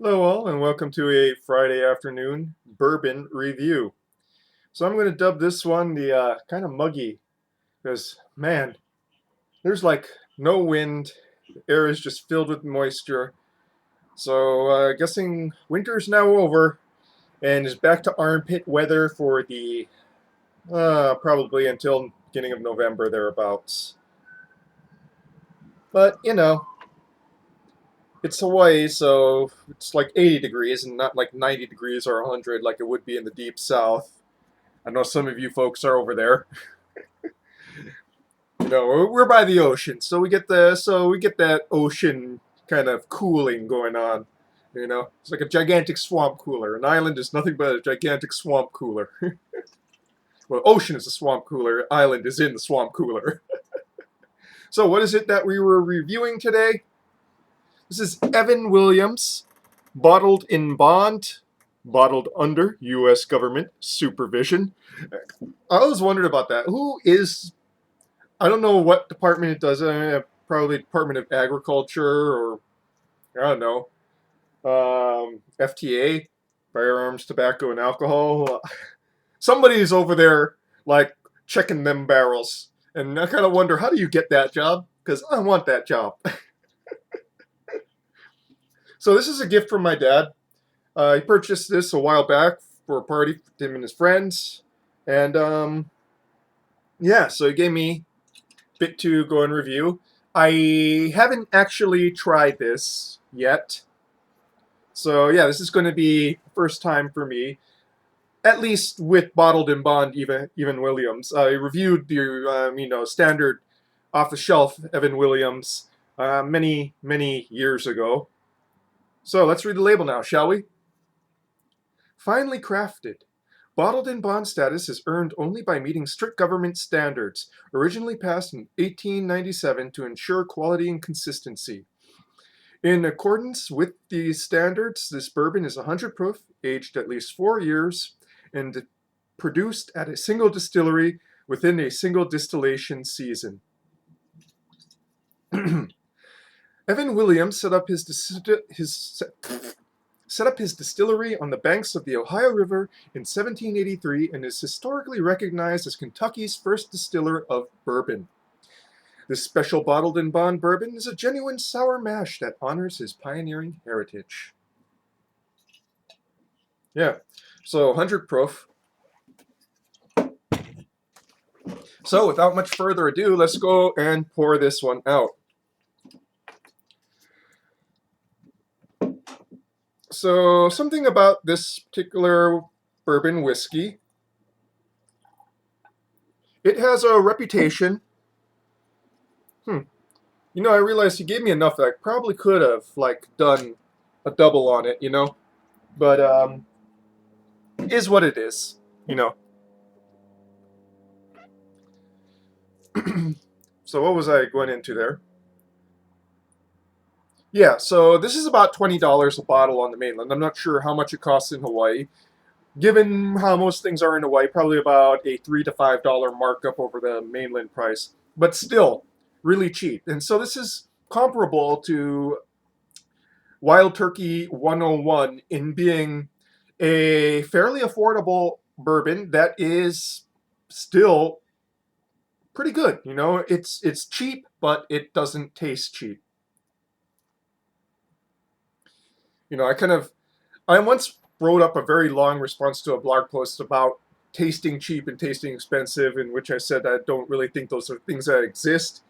Hello, all, and welcome to a Friday afternoon bourbon review. So, I'm going to dub this one the kind of muggy because, man, there's like no wind. The air is just filled with moisture. So, guessing winter's now over and is back to armpit weather for the probably until beginning of November thereabouts. But, it's Hawaii, so it's like 80 degrees and not like 90 degrees or 100 like it would be in the deep south. I know some of you folks are over there. We're by the ocean, so we get that ocean kind of cooling going on. It's like a gigantic swamp cooler. An island is nothing but a gigantic swamp cooler. Well, ocean is a swamp cooler. Island is in the swamp cooler. So, what is it that we were reviewing today? This is Evan Williams, bottled in bond, bottled under U.S. government supervision. I always wondered about that. I don't know what department it does. Probably Department of Agriculture or I don't know, FTA, Firearms, Tobacco, and Alcohol. Somebody's over there like checking them barrels, and I kind of wonder how do you get that job? Because I want that job. So this is a gift from my dad. He purchased this a while back for a party for him and his friends, and yeah, so he gave me bit to go and review. I haven't actually tried this yet. So yeah, this is going to be first time for me, at least with bottled in bond. Even Williams. I reviewed the standard off the shelf Evan Williams many years ago. So let's read the label now, shall we? Finely crafted. Bottled in bond status is earned only by meeting strict government standards, originally passed in 1897 to ensure quality and consistency. In accordance with these standards, this bourbon is 100 proof, aged at least 4 years, and produced at a single distillery within a single distillation season. Evan Williams set up his distillery on the banks of the Ohio River in 1783 and is historically recognized as Kentucky's first distiller of bourbon. This special bottled in bond bourbon is a genuine sour mash that honors his pioneering heritage. Yeah, so 100 proof. So without much further ado, let's go and pour this one out. So something about this particular bourbon whiskey, it has a reputation. I realized he gave me enough that I probably could have done a double on it, but is what it is, you know. So what was I going into there? Yeah, so this is about $20 a bottle on the mainland. I'm not sure how much it costs in Hawaii. Given how most things are in Hawaii, probably about a $3 to $5 markup over the mainland price, but still really cheap. And so this is comparable to Wild Turkey 101 in being a fairly affordable bourbon that is still pretty good. It's cheap, but it doesn't taste cheap. I once wrote up a very long response to a blog post about tasting cheap and tasting expensive, in which I said I don't really think those are things that exist.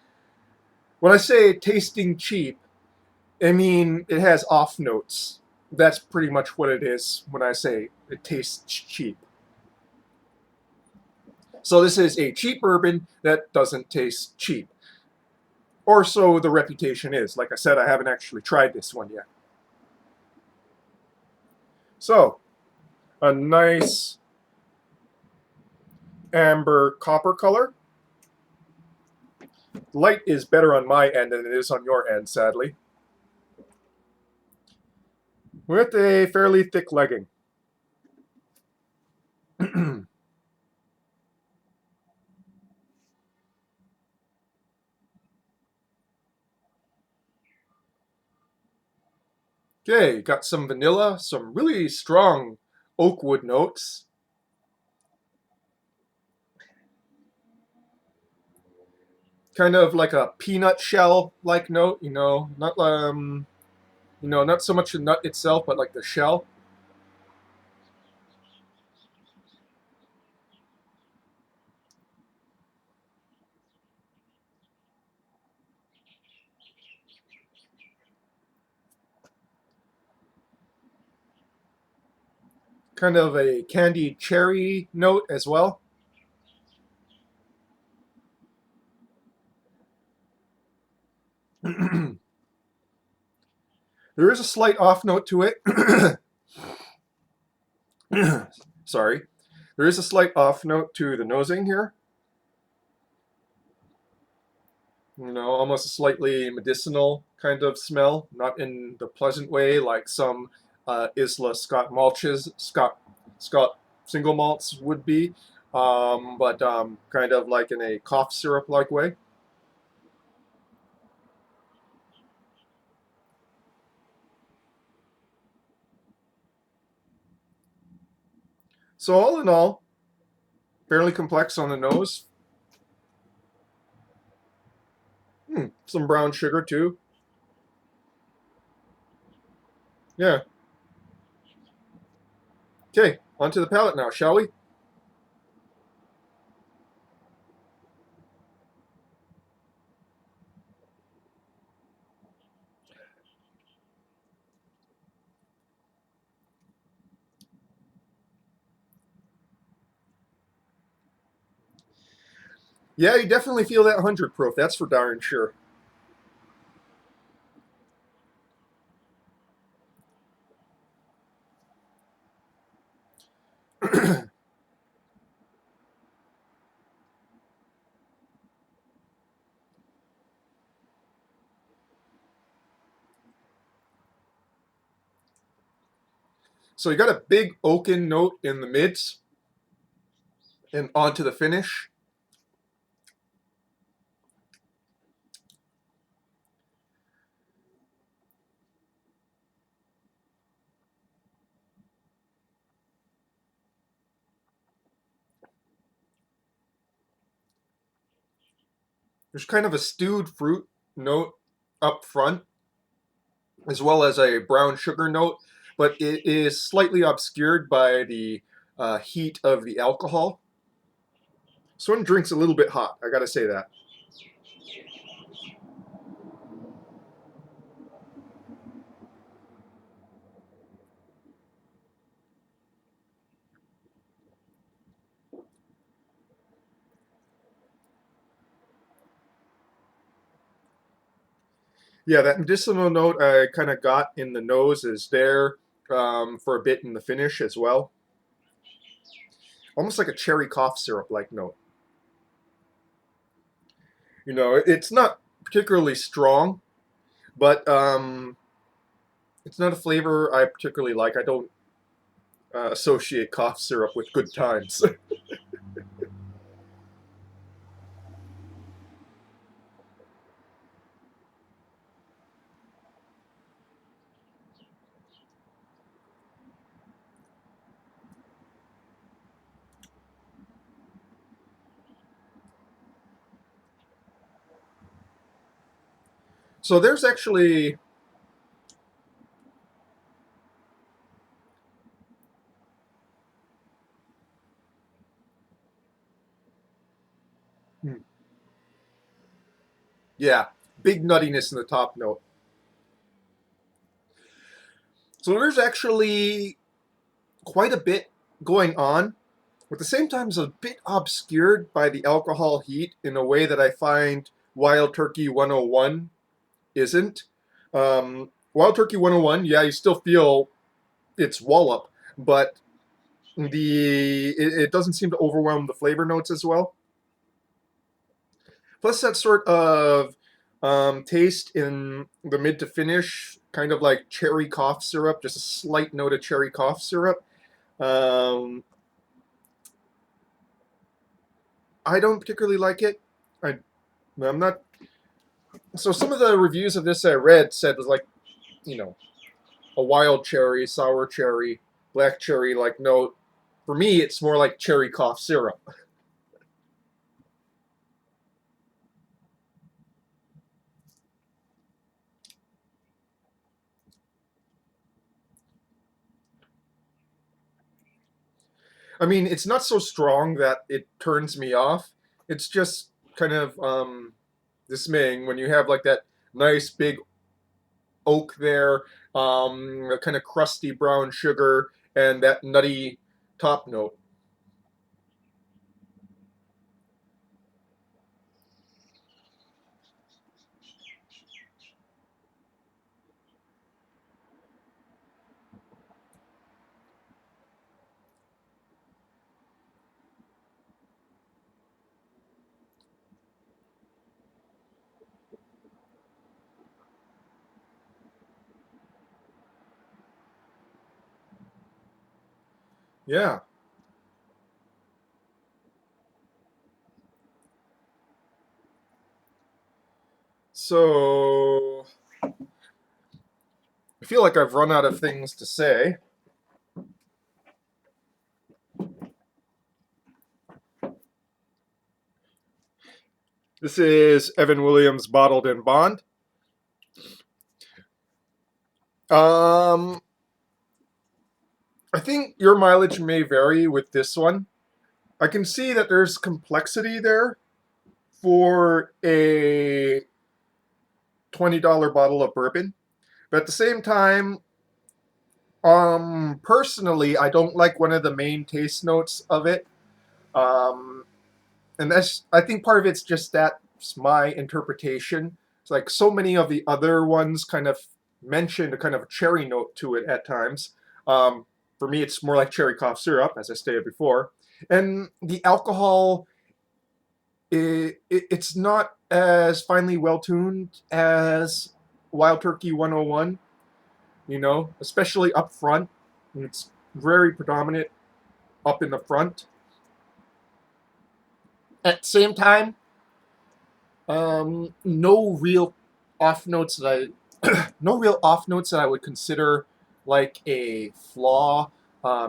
When I say tasting cheap, I mean it has off notes. That's pretty much what it is when I say it tastes cheap. So this is a cheap bourbon that doesn't taste cheap. Or so the reputation is. Like I said, I haven't actually tried this one yet. So, a nice amber copper color. Light is better on my end than it is on your end, sadly. With a fairly thick legging. Okay, got some vanilla, some really strong oak wood notes. Kind of like a peanut shell like note, not so much the nut itself, but like the shell. Kind of a candied cherry note as well. There is a slight off note to it. Sorry. There is a slight off note to the nosing here. Almost a slightly medicinal kind of smell, not in the pleasant way like some Isla Scott single malts would be, but kind of like in a cough syrup like way. So all in all, fairly complex on the nose. Some brown sugar too. Yeah. Okay, onto the palate now, shall we? Yeah, you definitely feel that 100 proof. That's for darn sure. So you got a big oaken note in the mids and onto the finish. There's kind of a stewed fruit note up front, as well as a brown sugar note, but it is slightly obscured by the heat of the alcohol. This one drinks a little bit hot, I gotta say that. Yeah, that medicinal note I kind of got in the nose is there for a bit in the finish as well. Almost like a cherry cough syrup like note. It's not particularly strong, but it's not a flavor I particularly like. I don't associate cough syrup with good times. So there's actually, yeah, big nuttiness in the top note. So there's actually quite a bit going on. At the same time, it's a bit obscured by the alcohol heat in a way that I find Wild Turkey 101 isn't. Wild Turkey 101, yeah, you still feel its wallop, but it doesn't seem to overwhelm the flavor notes as well. Plus, that sort of taste in the mid to finish, kind of like cherry cough syrup, just a slight note of cherry cough syrup. Um, I don't particularly like it. I, I'm not. So some of the reviews of this I read said was like, you know, a wild cherry, sour cherry, black cherry like note. For me, it's more like cherry cough syrup. I mean, it's not so strong that it turns me off. It's just kind of dismaying when you have like that nice big oak there, a kind of crusty brown sugar, and that nutty top note. Yeah. So I feel like I've run out of things to say. This is Evan Williams Bottled in Bond. Um, I think your mileage may vary with this one. I can see that there's complexity there for a $20 bottle of bourbon. But at the same time, personally, I don't like one of the main taste notes of it. Um, and that's, I think part of it's just that's my interpretation. It's like so many of the other ones kind of mentioned a kind of a cherry note to it at times. Um, for me, it's more like cherry cough syrup, as I stated before. And the alcohol, it's not as finely well tuned as Wild Turkey 101, especially up front. It's very predominant up in the front. At the same time, no real off notes that no real off notes that I would consider like a flaw,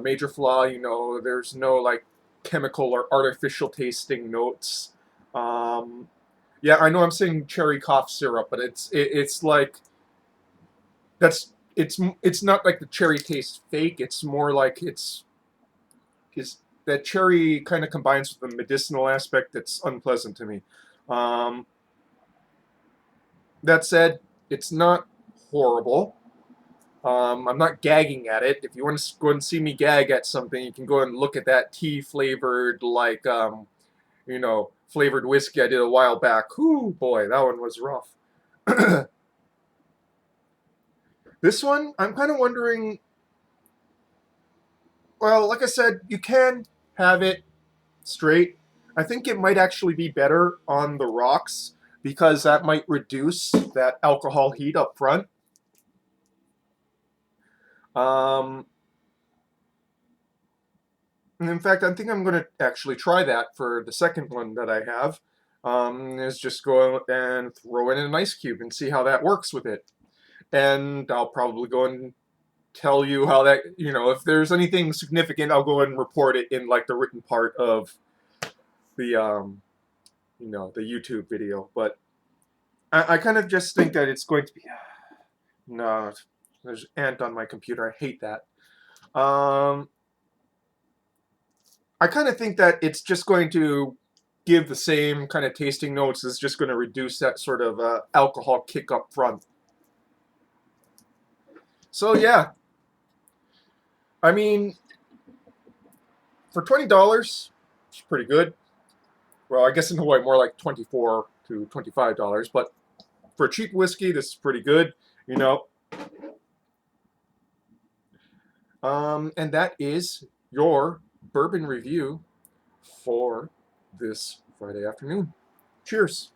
major flaw. There's no like chemical or artificial tasting notes. Um, yeah, I know I'm saying cherry cough syrup, but it's like it's not like the cherry tastes fake. It's more like it's that cherry kind of combines with the medicinal aspect that's unpleasant to me. Um, that said, it's not horrible. I'm not gagging at it. If you want to go and see me gag at something, you can go and look at that tea flavored, like, flavored whiskey I did a while back. Whoo, boy, that one was rough. This one, I'm kind of wondering. Well, like I said, you can have it straight. I think it might actually be better on the rocks because that might reduce that alcohol heat up front. Um, and in fact, I think I'm going to actually try that for the second one that I have. Is just go and throw in an ice cube and see how that works with it. And I'll probably go and tell you how that, if there's anything significant, I'll go and report it in like the written part of the, the YouTube video. But I kind of just think that it's going to be, no, there's ant on my computer. I hate that. Um, I kind of think that it's just going to give the same kind of tasting notes. It's just going to reduce that sort of alcohol kick up front. So yeah, I mean, for $20, it's pretty good. Well, I guess in Hawaii, more like $24 to $25. But for a cheap whiskey, this is pretty good. You know. And that is your bourbon review for this Friday afternoon. Cheers.